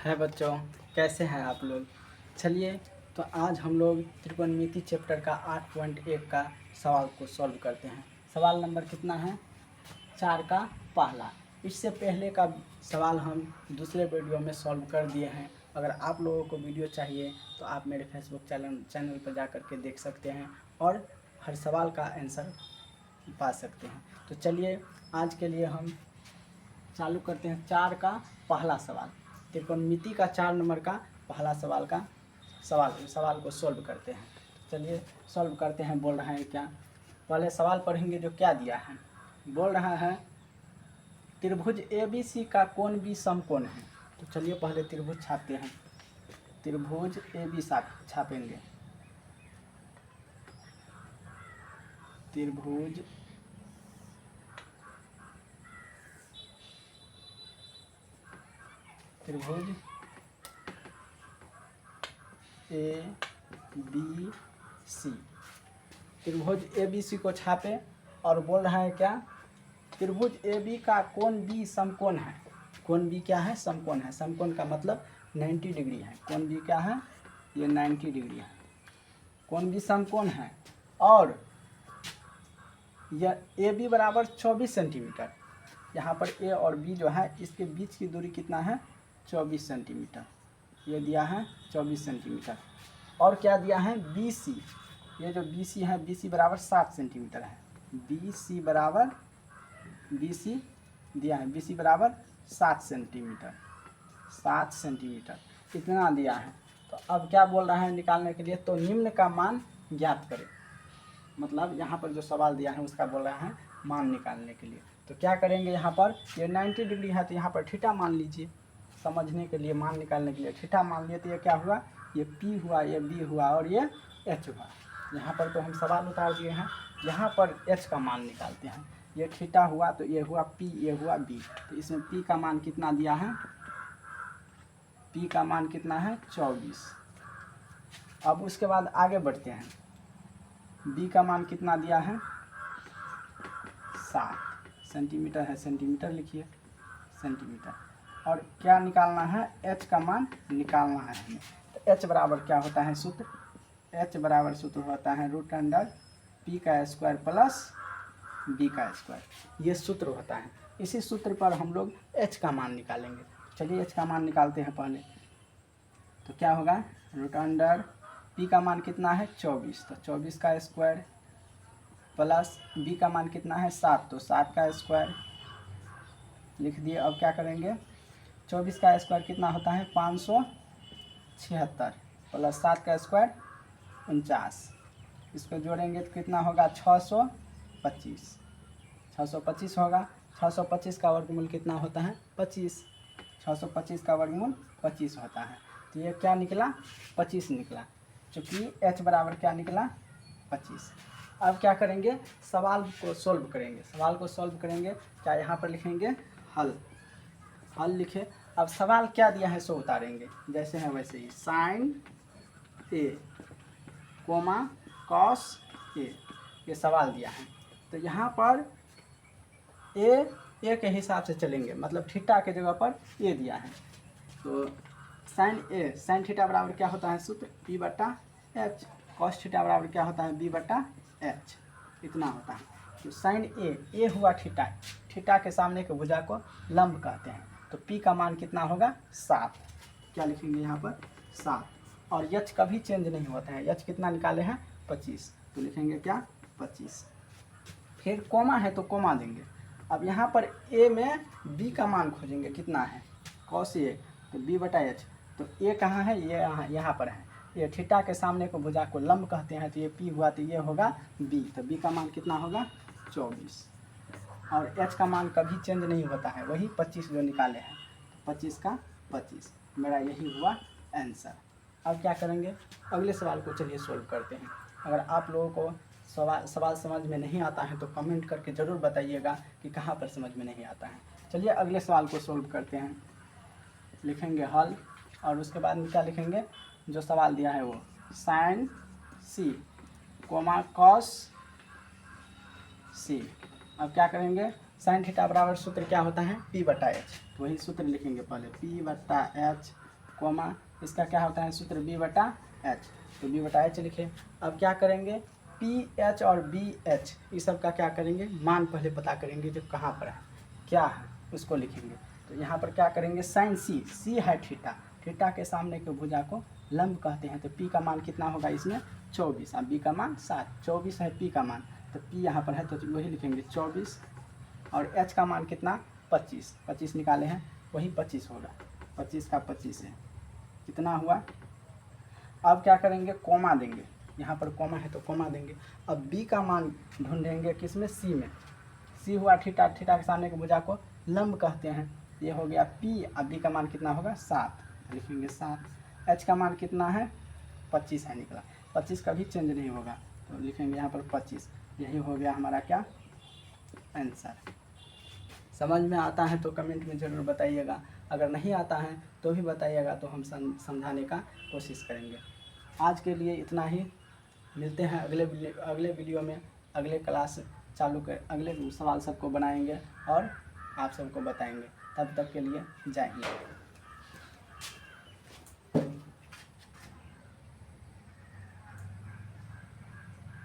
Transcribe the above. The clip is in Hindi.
है बच्चों, कैसे हैं आप लोग। चलिए तो आज हम लोग त्रिकोणमिति चैप्टर का 8.1 का सवाल को सॉल्व करते हैं। सवाल नंबर कितना है? 4 का पहला। इससे पहले का सवाल हम दूसरे वीडियो में सॉल्व कर दिए हैं। अगर आप लोगों को वीडियो चाहिए तो आप मेरे फेसबुक चैनल पर जा कर के देख सकते हैं और हर सवाल का आंसर पा सकते हैं। तो चलिए आज के लिए हम चालू करते हैं 4 का पहला सवाल। त्रिकोणमिति का 4 नंबर का पहला सवाल का सवाल को सॉल्व करते हैं। चलिए सॉल्व करते हैं। बोल रहा है क्या, पहले सवाल पढ़ेंगे जो क्या दिया है। बोल रहा है त्रिभुज ABC का कोण B समकोण है। तो चलिए पहले त्रिभुज छापते हैं। त्रिभुज AB छापेंगे। त्रिभुज ABC, त्रिभुज ABC को छापे और बोल रहा है क्या, त्रिभुज AB का कोण B समकोण है। कोण B क्या है? समकोण है। समकोण का मतलब 90 डिग्री है। कोण B क्या है? ये 90 डिग्री है। कोण B समकोण है और यह AB बराबर 24 सेंटीमीटर। यहाँ पर A और B जो है इसके बीच की दूरी कितना है? 24 सेंटीमीटर। ये दिया है 24 सेंटीमीटर। और क्या दिया है? BC, ये जो BC है BC बराबर 7 सेंटीमीटर है। BC दिया है, BC बराबर 7 सेंटीमीटर। 7 सेंटीमीटर इतना दिया है। तो अब क्या बोल रहा है निकालने के लिए, तो निम्न का मान ज्ञात करें। मतलब यहाँ पर जो सवाल दिया है उसका बोल रहा है मान निकालने के लिए। तो क्या करेंगे, यहाँ पर ये 90 डिग्री है तो यहाँ पर थीटा मान लीजिए। समझने के लिए, मान निकालने के लिए थीटा मान लिए तो ये क्या हुआ? ये P हुआ, ये B हुआ और ये H हुआ। यहाँ पर तो हम सवाल उतार दिए हैं, यहाँ पर H का मान निकालते हैं। ये थीटा हुआ तो ये हुआ P, ये हुआ B। तो इसमें P का मान कितना दिया है? P का मान कितना है? 24। अब उसके बाद आगे बढ़ते हैं। B का मान कितना दिया है? 7 सेंटीमीटर है, सेंटीमीटर लिखिए, सेंटीमीटर। और क्या निकालना है? H का मान निकालना है हमें। तो H बराबर क्या होता है सूत्र? H बराबर सूत्र होता है √P का स्क्वायर प्लस B का स्क्वायर। ये सूत्र होता है। इसी सूत्र पर हम लोग H का मान निकालेंगे। चलिए H का मान निकालते हैं पहले। तो क्या होगा? √P का मान कितना है? 24, तो 24 का स्क्वायर प्लस B का मान कितना है? 7, तो 7 का स्क्वायर लिख दिए। अब क्या करेंगे? 24 का स्क्वायर कितना होता है? 576 प्लस 7 का स्क्वायर 49। इसको जोड़ेंगे तो कितना होगा? 625। 625 होगा। 625 का वर्गमूल कितना होता है? 25। 625 का वर्गमूल 25 होता है। तो ये क्या निकला? 25 निकला, चूँकि H बराबर क्या निकला? 25। अब क्या करेंगे? सवाल को सॉल्व करेंगे। सवाल को सॉल्व करेंगे क्या, यहाँ पर लिखेंगे हल। हल लिखे। अब सवाल क्या दिया है सो उतारेंगे, जैसे है वैसे ही। साइन A, कॉस A, ये सवाल दिया है। तो यहाँ पर A के हिसाब से चलेंगे, मतलब थीटा के जगह पर A दिया है। तो साइन थीटा बराबर क्या होता है सूत्र? P/H। कॉस थीटा बराबर क्या होता है? B/H। इतना होता है। तो साइन A हुआ थीटा। थीटा के सामने के भुजा को लंब कहते हैं। तो P का मान कितना होगा? 7। क्या लिखेंगे यहाँ पर? 7। और H कभी चेंज नहीं होता है। H कितना निकाले हैं? 25। तो लिखेंगे क्या? 25। फिर कोमा है तो कोमा देंगे। अब यहाँ पर A में B का मान खोजेंगे, कितना है? कॉस A, तो B/H। तो A कहाँ है? ये यहाँ पर है। ये थीटा के सामने को भुजा को लंब कहते हैं। तो ये P हुआ तो ये होगा B। तो B का मान कितना होगा? 24। और H का मान कभी चेंज नहीं होता है, वही 25 जो निकाले हैं। 25 का 25 मेरा यही हुआ आंसर। अब क्या करेंगे? अगले सवाल को चलिए सोल्व करते हैं। अगर आप लोगों को सवाल समझ में नहीं आता है तो कमेंट करके ज़रूर बताइएगा कि कहाँ पर समझ में नहीं आता है। चलिए अगले सवाल को सोल्व करते हैं। लिखेंगे हल और उसके बाद में क्या लिखेंगे? जो सवाल दिया है वो साइन C, कॉस C। अब क्या करेंगे? साइन थीटा बराबर सूत्र क्या होता है? P/H। तो वही सूत्र लिखेंगे पहले, P/H कोमा इसका क्या होता है सूत्र b बटा h, तो b बटा h लिखे। अब क्या करेंगे पी एच और बी एच इस सब का क्या करेंगे मान पहले पता करेंगे जो कहाँ पर है क्या है उसको लिखेंगे। तो यहाँ पर क्या करेंगे साइन सी, सी है थीटा, थीटा के सामने के भुजा को लंब कहते हैं। तो पी का मान कितना होगा इसमें 24 और बी का मान 7, 24 है पी का मान, तो पी यहाँ पर है तो वही लिखेंगे 24 और एच का मान कितना 25, 25 निकाले हैं वही 25 होगा, 25 का 25 है कितना हुआ। अब क्या करेंगे कोमा देंगे, यहाँ पर कोमा है तो कोमा देंगे। अब b का मान ढूंढेंगे किस में c में, c हुआ थीटा, थीटा के सामने की भुजा को लंब कहते हैं, ये हो गया p, अब b का मान कितना होगा 7 लिखेंगे 7, h का मान कितना है 25 है निकला, 25 कभी चेंज नहीं होगा तो लिखेंगे यहाँ पर 25, यही हो गया हमारा क्या आंसर। समझ में आता है तो कमेंट में ज़रूर बताइएगा, अगर नहीं आता है तो भी बताइएगा तो हम समझाने का कोशिश करेंगे। आज के लिए इतना ही, मिलते हैं अगले वीडियो में, अगले क्लास चालू कर अगले सवाल सबको बनाएंगे और आप सबको बताएंगे। तब तक के लिए जय हिंद।